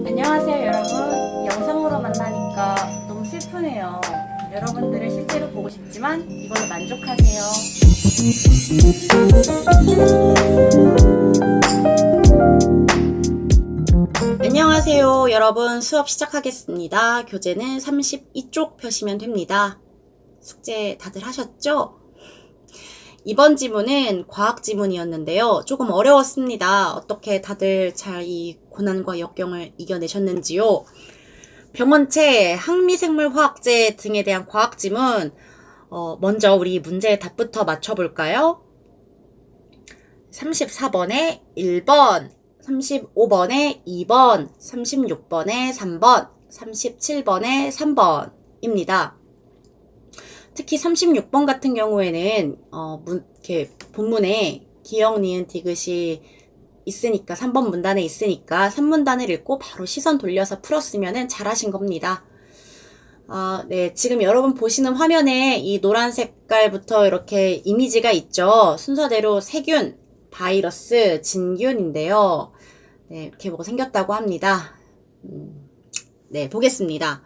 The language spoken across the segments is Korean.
안녕하세요 여러분. 영상으로 만나니까 너무 슬프네요. 여러분들을 실제로 보고 싶지만 이걸로 만족하세요. 안녕하세요 여러분. 수업 시작하겠습니다. 교재는 32쪽 펴시면 됩니다. 숙제 다들 하셨죠? 이번 지문은 과학 지문이었는데요. 조금 어려웠습니다. 어떻게 다들 잘 이 고난과 역경을 이겨내셨는지요? 병원체, 항미생물화학제 등에 대한 과학 지문, 먼저 우리 문제의 답부터 맞춰볼까요? 34번에 1번, 35번에 2번, 36번에 3번, 37번에 3번입니다. 특히 36번 같은 경우에는 이렇게 본문에 기역, 니은, 디귿이 있으니까 3번 문단에 있으니까 3문단을 읽고 바로 시선 돌려서 풀었으면 잘하신 겁니다. 네, 지금 여러분 보시는 화면에 이 노란 색깔부터 이렇게 이미지가 있죠. 순서대로 세균, 바이러스, 진균인데요. 네, 이렇게 뭐가 생겼다고 합니다. 네, 보겠습니다.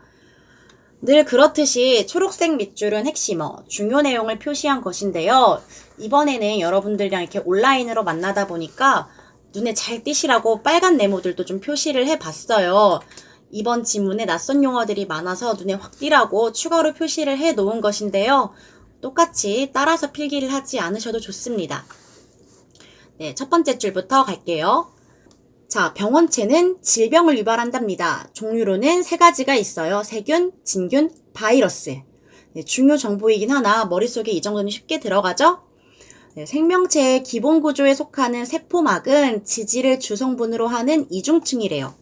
늘 그렇듯이 초록색 밑줄은 핵심어, 중요 내용을 표시한 것인데요. 이번에는 여러분들이랑 이렇게 온라인으로 만나다 보니까 눈에 잘 띄시라고 빨간 네모들도 좀 표시를 해봤어요. 이번 지문에 낯선 용어들이 많아서 눈에 확 띄라고 추가로 표시를 해 놓은 것인데요. 똑같이 따라서 필기를 하지 않으셔도 좋습니다. 네, 첫 번째 줄부터 갈게요. 자, 병원체는 질병을 유발한답니다. 종류로는 3가지가 있어요. 세균, 진균, 바이러스. 네, 중요 정보이긴 하나 머릿속에 이 정도는 쉽게 들어가죠? 네, 생명체의 기본 구조에 속하는 세포막은 지질을 주성분으로 하는 이중층이래요.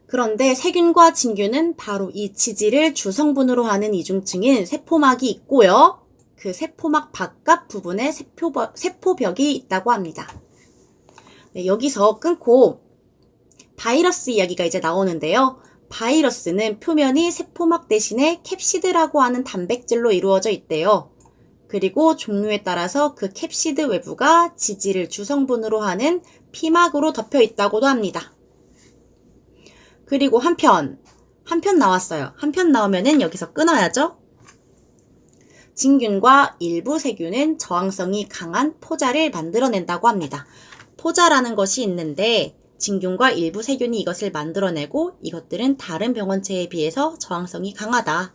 그런데 세균과 진균은 바로 이 지질을 주성분으로 하는 이중층인 세포막이 있고요. 그 세포막 바깥 부분에 세포벽이 있다고 합니다. 네, 여기서 끊고 바이러스 이야기가 이제 나오는데요. 바이러스는 표면이 세포막 대신에 캡시드라고 하는 단백질로 이루어져 있대요. 그리고 종류에 따라서 그 캡시드 외부가 지질을 주성분으로 하는 피막으로 덮여 있다고도 합니다. 그리고 한편 나왔어요. 한편 나오면은 여기서 끊어야죠. 진균과 일부 세균은 저항성이 강한 포자를 만들어낸다고 합니다. 포자라는 것이 있는데 진균과 일부 세균이 이것을 만들어내고 이것들은 다른 병원체에 비해서 저항성이 강하다.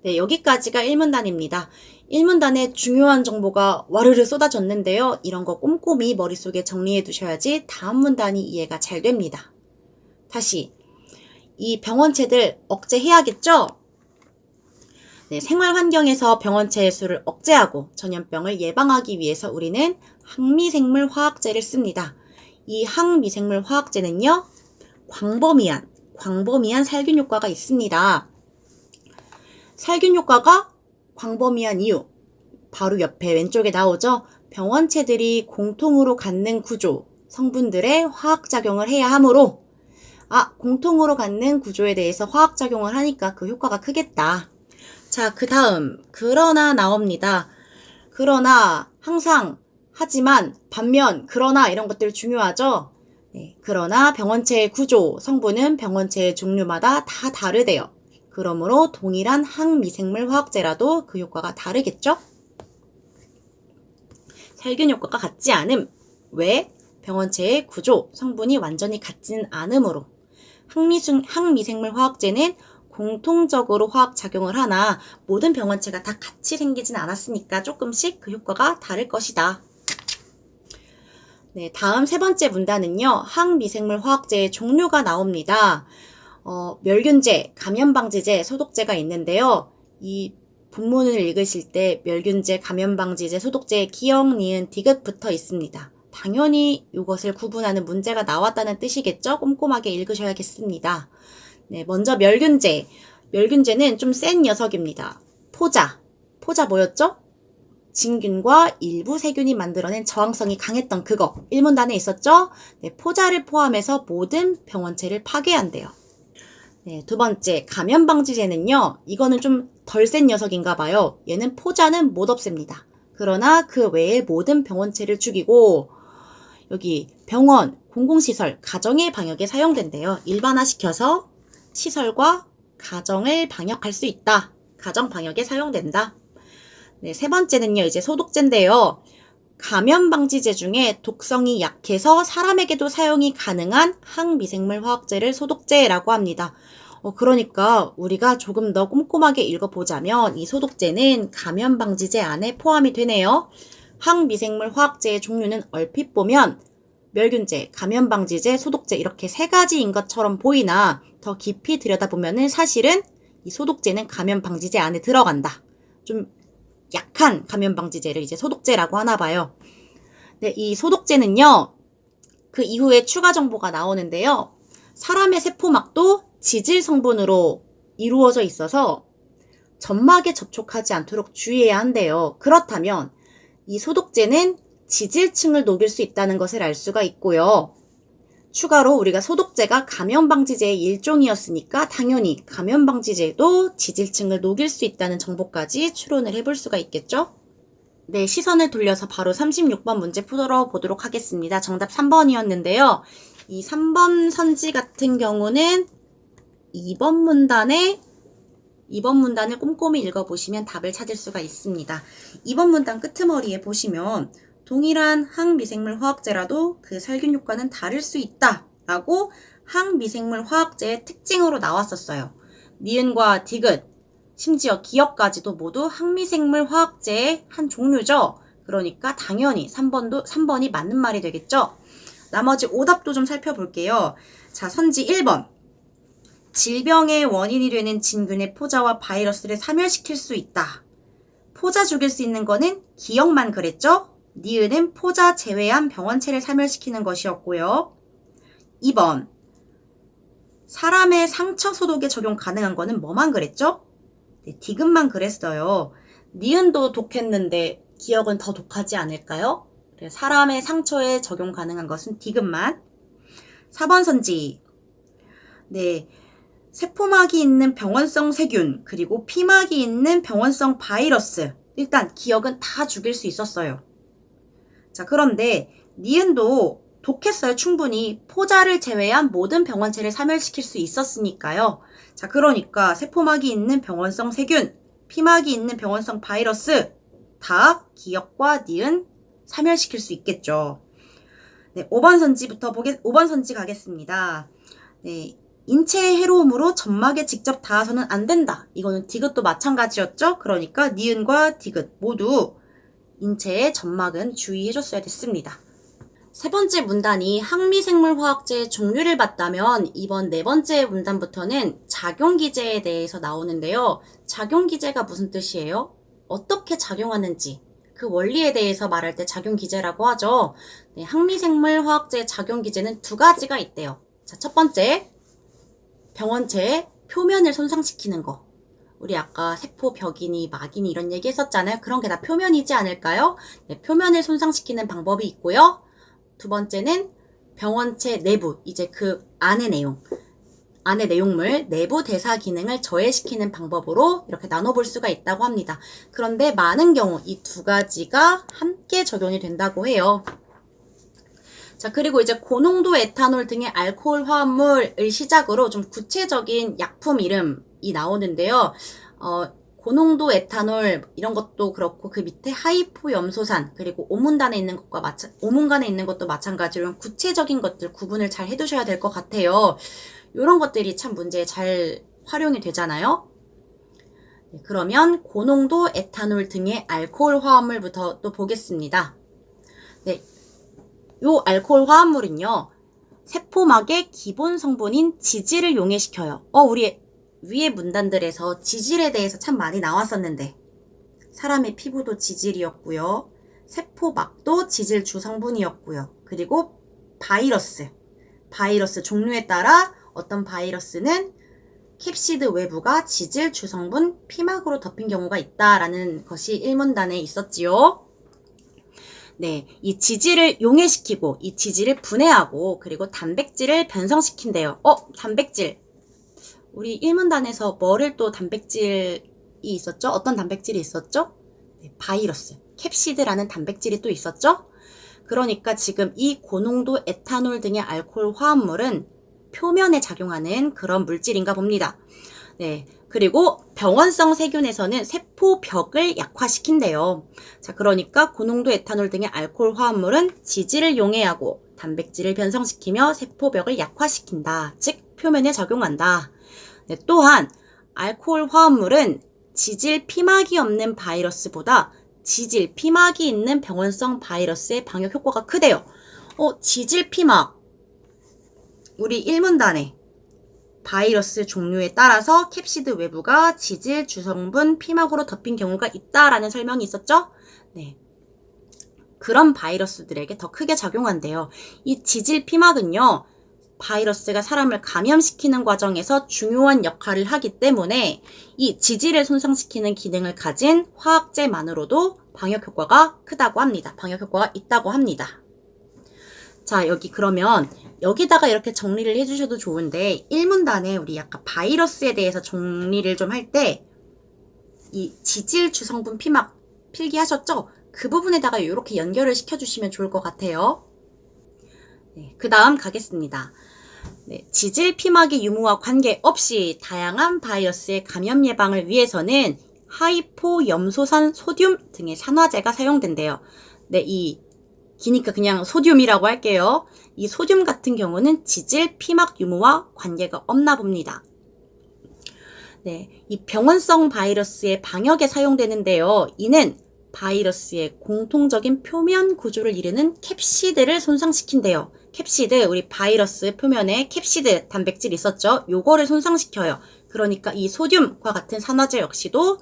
네, 여기까지가 1문단입니다. 1문단에 중요한 정보가 와르르 쏟아졌는데요. 이런 거 꼼꼼히 머릿속에 정리해 두셔야지 다음 문단이 이해가 잘 됩니다. 다시 이 병원체들 억제해야겠죠? 네, 생활 환경에서 병원체의 수를 억제하고 전염병을 예방하기 위해서 우리는 항미생물 화학제를 씁니다. 이 항미생물 화학제는요, 광범위한 살균 효과가 있습니다. 살균 효과가 광범위한 이유, 바로 옆에 왼쪽에 나오죠. 병원체들이 공통으로 갖는 구조, 성분들의 화학작용을 해야 하므로 공통으로 갖는 구조에 대해서 화학작용을 하니까 그 효과가 크겠다. 자, 그 다음 그러나 나옵니다. 그러나, 항상, 하지만, 반면, 그러나 이런 것들 중요하죠. 네, 그러나 병원체의 구조, 성분은 병원체의 종류마다 다 다르대요. 그러므로 동일한 항미생물 화학제라도 그 효과가 다르겠죠? 살균 효과가 같지 않음. 왜? 병원체의 구조, 성분이 완전히 같지는 않으므로. 항미생물 화학제는 공통적으로 화학작용을 하나 모든 병원체가 다 같이 생기진 않았으니까 조금씩 그 효과가 다를 것이다. 네, 다음 세 번째 문단은요. 항미생물 화학제의 종류가 나옵니다. 멸균제, 감염방지제, 소독제가 있는데요. 이 본문을 읽으실 때 멸균제, 감염방지제, 소독제의 기역, 니은, 디귿 붙어 있습니다. 당연히 이것을 구분하는 문제가 나왔다는 뜻이겠죠? 꼼꼼하게 읽으셔야겠습니다. 네, 먼저 멸균제. 멸균제는 좀 센 녀석입니다. 포자 뭐였죠? 진균과 일부 세균이 만들어낸 저항성이 강했던 그거 1문단에 있었죠? 네, 포자를 포함해서 모든 병원체를 파괴한대요. 네, 두 번째, 감염방지제는요, 이거는 좀 덜 센 녀석인가 봐요. 얘는 포자는 못 없앱니다. 그러나 그 외의 모든 병원체를 죽이고, 여기 병원, 공공시설, 가정의 방역에 사용된대요. 일반화시켜서 시설과 가정을 방역할 수 있다. 가정 방역에 사용된다. 네, 세 번째는요, 이제 소독제인데요. 감염방지제 중에 독성이 약해서 사람에게도 사용이 가능한 항미생물 화학제를 소독제라고 합니다. 그러니까 우리가 조금 더 꼼꼼하게 읽어보자면 이 소독제는 감염방지제 안에 포함이 되네요. 항미생물 화학제의 종류는 얼핏 보면 멸균제, 감염방지제, 소독제 이렇게 세 가지인 것처럼 보이나 더 깊이 들여다보면 사실은 이 소독제는 감염방지제 안에 들어간다. 좀 약한 감염방지제를 이제 소독제라고 하나 봐요. 네, 이 소독제는요, 그 이후에 추가 정보가 나오는데요. 사람의 세포막도 지질 성분으로 이루어져 있어서 점막에 접촉하지 않도록 주의해야 한대요. 그렇다면 이 소독제는 지질층을 녹일 수 있다는 것을 알 수가 있고요. 추가로 우리가 소독제가 감염방지제의 일종이었으니까 당연히 감염방지제도 지질층을 녹일 수 있다는 정보까지 추론을 해볼 수가 있겠죠? 네, 시선을 돌려서 바로 36번 문제 풀어보도록 하겠습니다. 정답 3번이었는데요. 이 3번 선지 같은 경우는 2번 문단을 꼼꼼히 읽어보시면 답을 찾을 수가 있습니다. 2번 문단 끄트머리에 보시면 동일한 항미생물 화학제라도 그 살균 효과는 다를 수 있다 라고 항미생물 화학제의 특징으로 나왔었어요. 니은과 디귿, 심지어 기역까지도 모두 항미생물 화학제의 한 종류죠. 그러니까 당연히 3번이 맞는 말이 되겠죠. 나머지 오답도 좀 살펴볼게요. 자, 선지 1번. 질병의 원인이 되는 진균의 포자와 바이러스를 사멸시킬 수 있다. 포자 죽일 수 있는 거는 기역만 그랬죠? 니은은 포자 제외한 병원체를 사멸시키는 것이었고요. 2번. 사람의 상처 소독에 적용 가능한 거는 뭐만 그랬죠? 네, 디귿만 그랬어요. 니은도 독했는데 기역은 더 독하지 않을까요? 사람의 상처에 적용 가능한 것은 디귿만. 4번 선지. 네, 세포막이 있는 병원성 세균, 그리고 피막이 있는 병원성 바이러스. 일단 기역은 다 죽일 수 있었어요. 자, 그런데 니은도 독했어요. 충분히 포자를 제외한 모든 병원체를 사멸시킬 수 있었으니까요. 자, 그러니까 세포막이 있는 병원성 세균, 피막이 있는 병원성 바이러스 다 기역과 니은 사멸시킬 수 있겠죠. 네, 5번 선지 가겠습니다. 네, 인체의 해로움으로 점막에 직접 닿아서는 안 된다. 이거는 디귿도 마찬가지였죠. 그러니까 니은과 디귿 모두 인체의 점막은 주의해줬어야 됐습니다. 세 번째 문단이 항미생물 화학제의 종류를 봤다면 이번 네 번째 문단부터는 작용기제에 대해서 나오는데요. 작용기제가 무슨 뜻이에요? 어떻게 작용하는지 그 원리에 대해서 말할 때 작용기제라고 하죠. 네, 항미생물 화학제의 작용기제는 두 가지가 있대요. 자, 첫 번째, 병원체의 표면을 손상시키는 거. 우리 아까 세포 벽이니 막이니 이런 얘기 했었잖아요. 그런 게 다 표면이지 않을까요? 네, 표면을 손상시키는 방법이 있고요. 두 번째는 병원체 내부, 이제 그 안의 내용물, 내부 대사 기능을 저해시키는 방법으로 이렇게 나눠볼 수가 있다고 합니다. 그런데 많은 경우 이 두 가지가 함께 적용이 된다고 해요. 자, 그리고 이제 고농도 에탄올 등의 알코올 화합물을 시작으로 좀 구체적인 약품 이름이 나오는데요. 고농도 에탄올 이런 것도 그렇고 그 밑에 하이포염소산 그리고 오문간에 있는 것도 마찬가지로 구체적인 것들 구분을 잘 해두셔야 될 것 같아요. 이런 것들이 참 문제에 잘 활용이 되잖아요. 네, 그러면 고농도 에탄올 등의 알코올 화합물부터 또 보겠습니다. 네, 요 알코올 화합물은요, 세포막의 기본 성분인 지질을 용해시켜요. 우리 위의 문단들에서 지질에 대해서 참 많이 나왔었는데, 사람의 피부도 지질이었고요. 세포막도 지질 주성분이었고요. 그리고 바이러스 종류에 따라 어떤 바이러스는 캡시드 외부가 지질 주성분 피막으로 덮인 경우가 있다라는 것이 1문단에 있었지요. 네, 이 지질을 용해시키고 이 지질을 분해하고 그리고 단백질을 변성시킨대요. 단백질. 우리 1문단에서 뭐를 또 단백질이 있었죠? 어떤 단백질이 있었죠? 네, 바이러스, 캡시드라는 단백질이 또 있었죠? 그러니까 지금 이 고농도 에탄올 등의 알코올 화합물은 표면에 작용하는 그런 물질인가 봅니다. 네. 그리고 병원성 세균에서는 세포벽을 약화시킨대요. 자, 그러니까 고농도 에탄올 등의 알코올 화합물은 지질을 용해하고 단백질을 변성시키며 세포벽을 약화시킨다. 즉, 표면에 작용한다. 네, 또한 알코올 화합물은 지질 피막이 없는 바이러스보다 지질 피막이 있는 병원성 바이러스의 방역 효과가 크대요. 지질 피막. 우리 1문단에 바이러스 종류에 따라서 캡시드 외부가 지질 주성분 피막으로 덮인 경우가 있다라는 설명이 있었죠? 네. 그런 바이러스들에게 더 크게 작용한대요. 이 지질 피막은요, 바이러스가 사람을 감염시키는 과정에서 중요한 역할을 하기 때문에 이 지질을 손상시키는 기능을 가진 화학제만으로도 방역 효과가 크다고 합니다. 방역 효과가 있다고 합니다. 자, 여기 그러면 여기다가 이렇게 정리를 해주셔도 좋은데 1문단에 우리 약간 바이러스에 대해서 정리를 좀 할 때 이 지질 주성분 피막 필기하셨죠? 그 부분에다가 이렇게 연결을 시켜주시면 좋을 것 같아요. 네, 그 다음 가겠습니다. 네, 지질 피막의 유무와 관계없이 다양한 바이러스의 감염 예방을 위해서는 하이포염소산 소듐 등의 산화제가 사용된대요. 네, 기니까 그냥 소듐이라고 할게요. 이 소듐 같은 경우는 지질 피막 유무와 관계가 없나 봅니다. 네, 이 병원성 바이러스의 방역에 사용되는데요. 이는 바이러스의 공통적인 표면 구조를 이루는 캡시드를 손상시킨대요. 캡시드, 우리 바이러스 표면에 캡시드 단백질 있었죠? 요거를 손상시켜요. 그러니까 이 소듐과 같은 산화제 역시도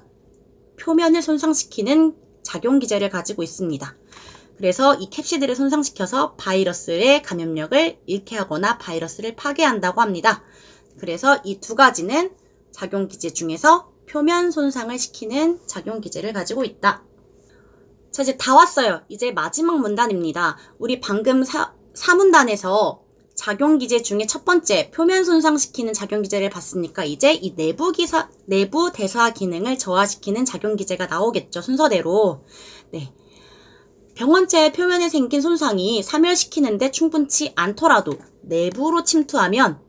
표면을 손상시키는 작용 기제를 가지고 있습니다. 그래서 이 캡시드를 손상시켜서 바이러스의 감염력을 잃게 하거나 바이러스를 파괴한다고 합니다. 그래서 이 두 가지는 작용 기제 중에서 표면 손상을 시키는 작용 기제를 가지고 있다. 자, 이제 다 왔어요. 이제 마지막 문단입니다. 우리 방금 4문단에서 작용 기제 중에 첫 번째 표면 손상시키는 작용 기제를 봤으니까 이제 이 내부 대사 기능을 저하시키는 작용 기제가 나오겠죠. 순서대로. 네. 병원체 표면에 생긴 손상이 사멸시키는데 충분치 않더라도 내부로 침투하면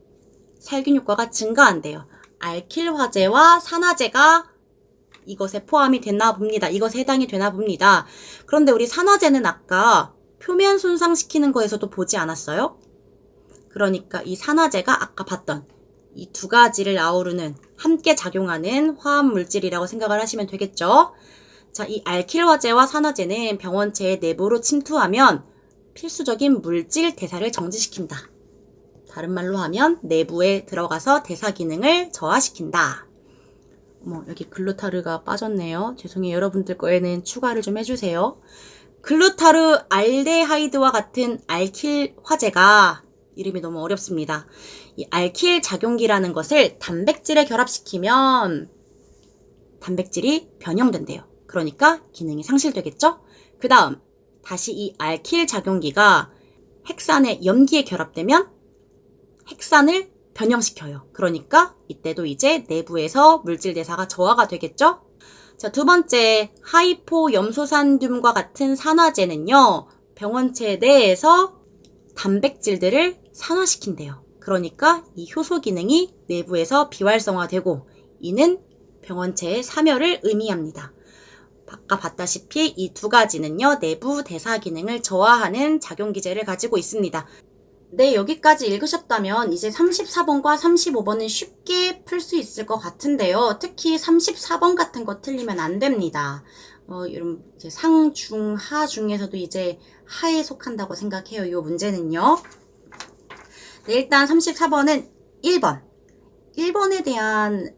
살균 효과가 증가한대요. 알킬 화제와 산화제가 이것에 포함이 되나 봅니다. 이것에 해당이 되나 봅니다. 그런데 우리 산화제는 아까 표면 손상시키는 거에서도 보지 않았어요? 그러니까 이 산화제가 아까 봤던 이 두 가지를 아우르는 함께 작용하는 화합 물질이라고 생각을 하시면 되겠죠? 자, 이 알킬 화제와 산화제는 병원체의 내부로 침투하면 필수적인 물질 대사를 정지시킨다. 다른 말로 하면 내부에 들어가서 대사 기능을 저하시킨다. 여기 글루타르가 빠졌네요. 죄송해요. 여러분들 거에는 추가를 좀 해주세요. 글루타르 알데하이드와 같은 알킬 화제가 이름이 너무 어렵습니다. 이 알킬 작용기라는 것을 단백질에 결합시키면 단백질이 변형된대요. 그러니까 기능이 상실되겠죠? 그 다음 다시 이 알킬 작용기가 핵산의 염기에 결합되면 핵산을 변형시켜요. 그러니까 이때도 이제 내부에서 물질 대사가 저하가 되겠죠? 자, 두 번째 하이포염소산듐과 같은 산화제는요. 병원체 내에서 단백질들을 산화시킨대요. 그러니까 이 효소 기능이 내부에서 비활성화되고 이는 병원체의 사멸을 의미합니다. 아까 봤다시피 이 두 가지는요. 내부 대사 기능을 저하하는 작용 기제를 가지고 있습니다. 네, 여기까지 읽으셨다면 이제 34번과 35번은 쉽게 풀 수 있을 것 같은데요. 특히 34번 같은 거 틀리면 안 됩니다. 이런 이제 상, 중, 하 중에서도 이제 하에 속한다고 생각해요. 이 문제는요. 네, 일단 34번은 1번. 1번에 대한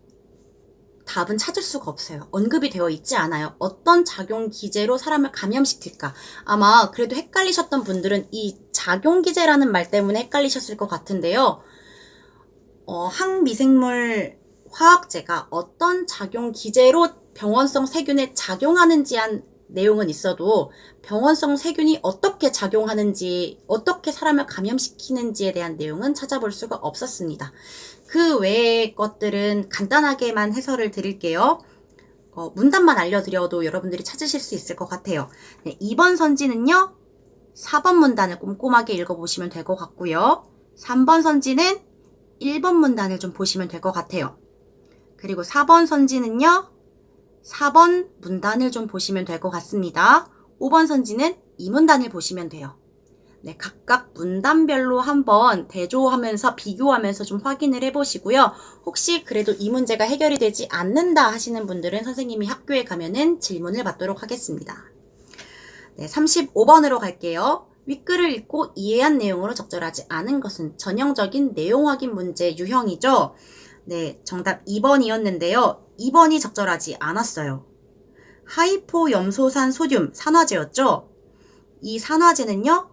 답은 찾을 수가 없어요. 언급이 되어 있지 않아요. 어떤 작용 기제로 사람을 감염시킬까? 아마 그래도 헷갈리셨던 분들은 이 작용 기제라는 말 때문에 헷갈리셨을 것 같은데요. 항미생물 화학제가 어떤 작용 기제로 병원성 세균에 작용하는지에 내용은 있어도 병원성 세균이 어떻게 작용하는지, 어떻게 사람을 감염시키는지에 대한 내용은 찾아볼 수가 없었습니다. 그 외의 것들은 간단하게만 해설을 드릴게요. 문단만 알려드려도 여러분들이 찾으실 수 있을 것 같아요. 네, 2번 선지는요, 4번 문단을 꼼꼼하게 읽어보시면 될 것 같고요. 3번 선지는 1번 문단을 좀 보시면 될 것 같아요. 그리고 4번 선지는요, 4번 문단을 좀 보시면 될 것 같습니다. 5번 선지는 이 문단을 보시면 돼요. 네, 각각 문단별로 한번 대조하면서 비교하면서 좀 확인을 해보시고요. 혹시 그래도 이 문제가 해결이 되지 않는다 하시는 분들은 선생님이 학교에 가면은 질문을 받도록 하겠습니다. 네, 35번으로 갈게요. 윗글을 읽고 이해한 내용으로 적절하지 않은 것은 전형적인 내용 확인 문제 유형이죠. 네, 정답 2번이었는데요. 2번이 적절하지 않았어요. 하이포염소산 소듐 산화제였죠. 이 산화제는요,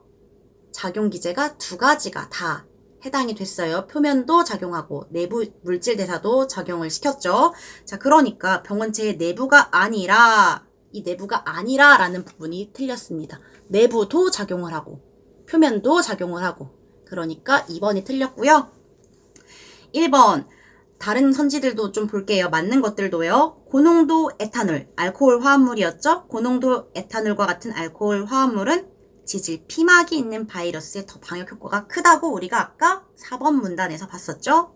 작용 기제가 두 가지가 다 해당이 됐어요. 표면도 작용하고 내부 물질 대사도 작용을 시켰죠. 자, 그러니까 병원체의 내부가 아니라, 이 내부가 아니라 라는 부분이 틀렸습니다. 내부도 작용을 하고 표면도 작용을 하고, 그러니까 2번이 틀렸고요. 1번 다른 선지들도 좀 볼게요. 맞는 것들도요. 고농도 에탄올, 알코올 화합물이었죠. 고농도 에탄올과 같은 알코올 화합물은 지질 피막이 있는 바이러스에 더 방역 효과가 크다고 우리가 아까 4번 문단에서 봤었죠.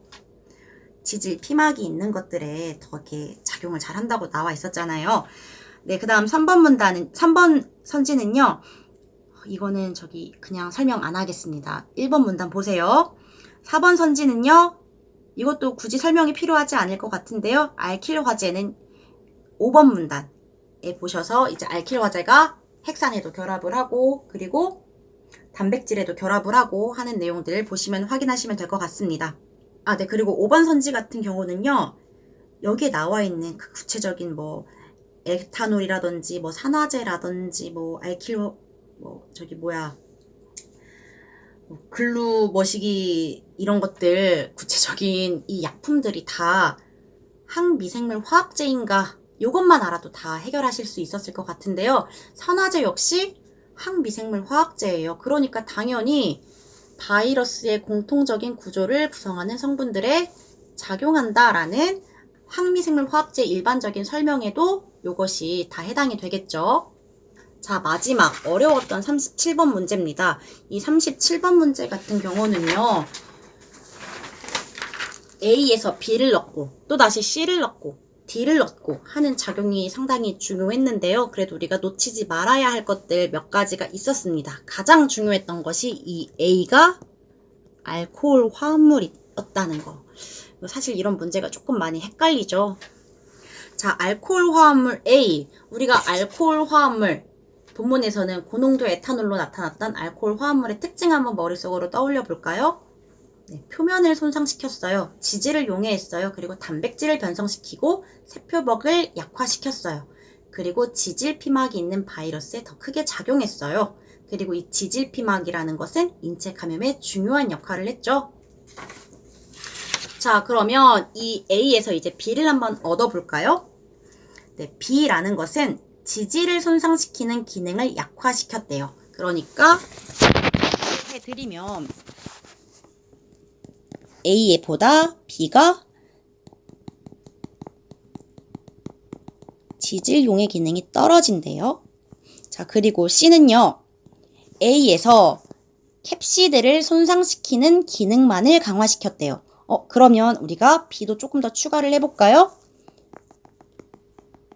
지질 피막이 있는 것들에 더 이렇게 작용을 잘 한다고 나와 있었잖아요. 네, 그 다음 3번 선지는요. 이거는 저기 그냥 설명 안 하겠습니다. 1번 문단 보세요. 4번 선지는요. 이것도 굳이 설명이 필요하지 않을 것 같은데요. 알킬 화제는 5번 문단에 보셔서 이제 알킬 화제가 핵산에도 결합을 하고 그리고 단백질에도 결합을 하고 하는 내용들을 보시면 확인하시면 될 것 같습니다. 아, 네. 그리고 5번 선지 같은 경우는요. 여기에 나와 있는 그 구체적인 뭐 에탄올이라든지 뭐 산화제라든지 뭐 알킬 뭐 저기 뭐야 글루 머시기 이런 것들 구체적인 이 약품들이 다 항미생물 화학제인가 요것만 알아도 다 해결하실 수 있었을 것 같은데요. 산화제 역시 항미생물 화학제예요. 그러니까 당연히 바이러스의 공통적인 구조를 구성하는 성분들에 작용한다라는 항미생물 화학제 일반적인 설명에도 요것이 다 해당이 되겠죠. 자, 마지막 어려웠던 37번 문제입니다. 이 37번 문제 같은 경우는요. A에서 B를 넣고 또다시 C를 넣고 D를 넣고 하는 작용이 상당히 중요했는데요. 그래도 우리가 놓치지 말아야 할 것들 몇 가지가 있었습니다. 가장 중요했던 것이 이 A가 알코올 화합물이었다는 거. 사실 이런 문제가 조금 많이 헷갈리죠. 자, 알코올 화합물 A. 우리가 알코올 화합물 본문에서는 고농도 에탄올로 나타났던 알코올 화합물의 특징 한번 머릿속으로 떠올려 볼까요? 네, 표면을 손상시켰어요. 지질을 용해했어요. 그리고 단백질을 변성시키고 세포벽을 약화시켰어요. 그리고 지질 피막이 있는 바이러스에 더 크게 작용했어요. 그리고 이 지질 피막이라는 것은 인체 감염에 중요한 역할을 했죠. 자, 그러면 이 A에서 이제 B를 한번 얻어볼까요? 네, B라는 것은 지질을 손상시키는 기능을 약화시켰대요. 그러니까 해드리면 A에 보다 B가 지질 용해 기능이 떨어진대요. 자, 그리고 C는요. A에서 캡시드를 손상시키는 기능만을 강화시켰대요. 그러면 우리가 B도 조금 더 추가를 해볼까요?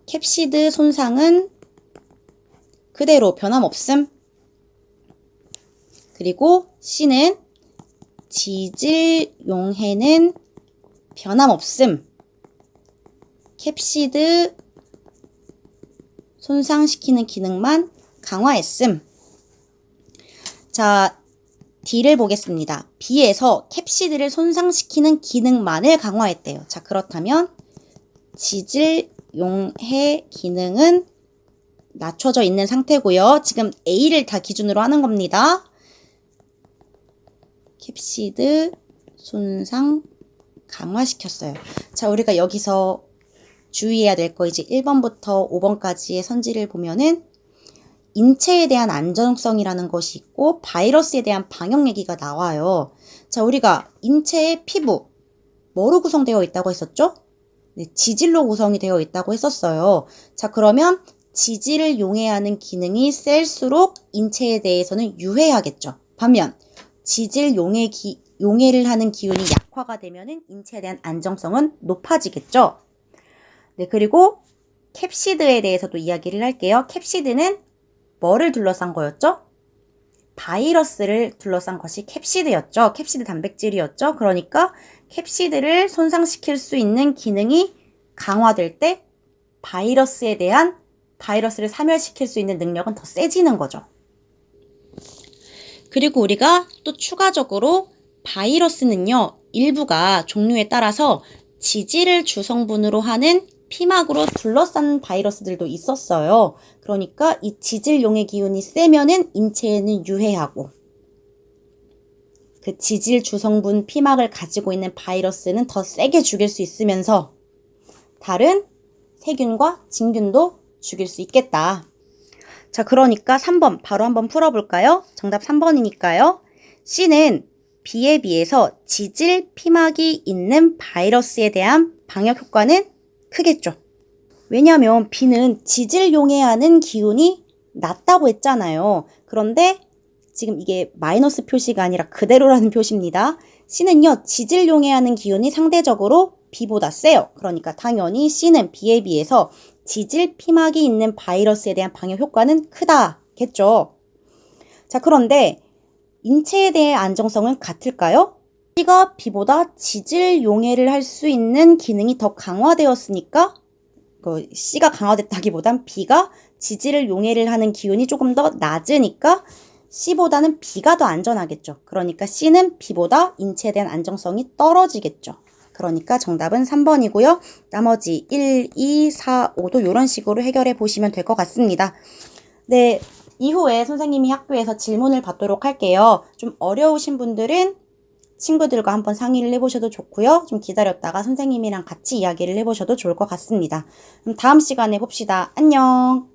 캡시드 손상은 그대로 변함없음. 그리고 C는 지질 용해는 변함없음. 캡시드 손상시키는 기능만 강화했음. 자, D를 보겠습니다. B에서 캡시드를 손상시키는 기능만을 강화했대요. 자, 그렇다면 지질 용해 기능은 낮춰져 있는 상태고요. 지금 A를 다 기준으로 하는 겁니다. 캡시드 손상 강화시켰어요. 자, 우리가 여기서 주의해야 될 거 이제 1번부터 5번까지의 선지를 보면은 인체에 대한 안전성이라는 것이 있고 바이러스에 대한 방역 얘기가 나와요. 자, 우리가 인체의 피부 뭐로 구성되어 있다고 했었죠? 네, 지질로 구성이 되어 있다고 했었어요. 자, 그러면 지질을 용해하는 기능이 셀수록 인체에 대해서는 유해하겠죠. 반면 지질 용해를 하는 기운이 약화가 되면은 인체에 대한 안정성은 높아지겠죠. 네, 그리고 캡시드에 대해서도 이야기를 할게요. 캡시드는 뭐를 둘러싼 거였죠? 바이러스를 둘러싼 것이 캡시드였죠. 캡시드 단백질이었죠. 그러니까 캡시드를 손상시킬 수 있는 기능이 강화될 때 바이러스를 사멸시킬 수 있는 능력은 더 세지는 거죠. 그리고 우리가 또 추가적으로 바이러스는요, 일부가 종류에 따라서 지질을 주성분으로 하는 피막으로 둘러싼 바이러스들도 있었어요. 그러니까 이 지질용의 기운이 세면은 인체에는 유해하고 그 지질 주성분 피막을 가지고 있는 바이러스는 더 세게 죽일 수 있으면서 다른 세균과 진균도 죽일 수 있겠다. 자, 그러니까 3번 바로 한번 풀어볼까요? 정답 3번이니까요. C는 B에 비해서 지질 피막이 있는 바이러스에 대한 방역 효과는 크겠죠. 왜냐하면 B는 지질 용해하는 기운이 낮다고 했잖아요. 그런데 지금 이게 마이너스 표시가 아니라 그대로라는 표시입니다. C는요, 지질 용해하는 기운이 상대적으로 B보다 세요. 그러니까 당연히 C는 B에 비해서 지질 피막이 있는 바이러스에 대한 방역 효과는 크다겠죠. 자, 그런데 인체에 대해 안정성은 같을까요? C가 B보다 지질 용해를 할 수 있는 기능이 더 강화되었으니까 C가 강화됐다기보단 B가 지질을 용해를 하는 기운이 조금 더 낮으니까 C보다는 B가 더 안전하겠죠. 그러니까 C는 B보다 인체에 대한 안정성이 떨어지겠죠. 그러니까 정답은 3번이고요. 나머지 1, 2, 4, 5도 이런 식으로 해결해 보시면 될 것 같습니다. 네, 이후에 선생님이 학교에서 질문을 받도록 할게요. 좀 어려우신 분들은 친구들과 한번 상의를 해보셔도 좋고요. 좀 기다렸다가 선생님이랑 같이 이야기를 해보셔도 좋을 것 같습니다. 그럼 다음 시간에 봅시다. 안녕.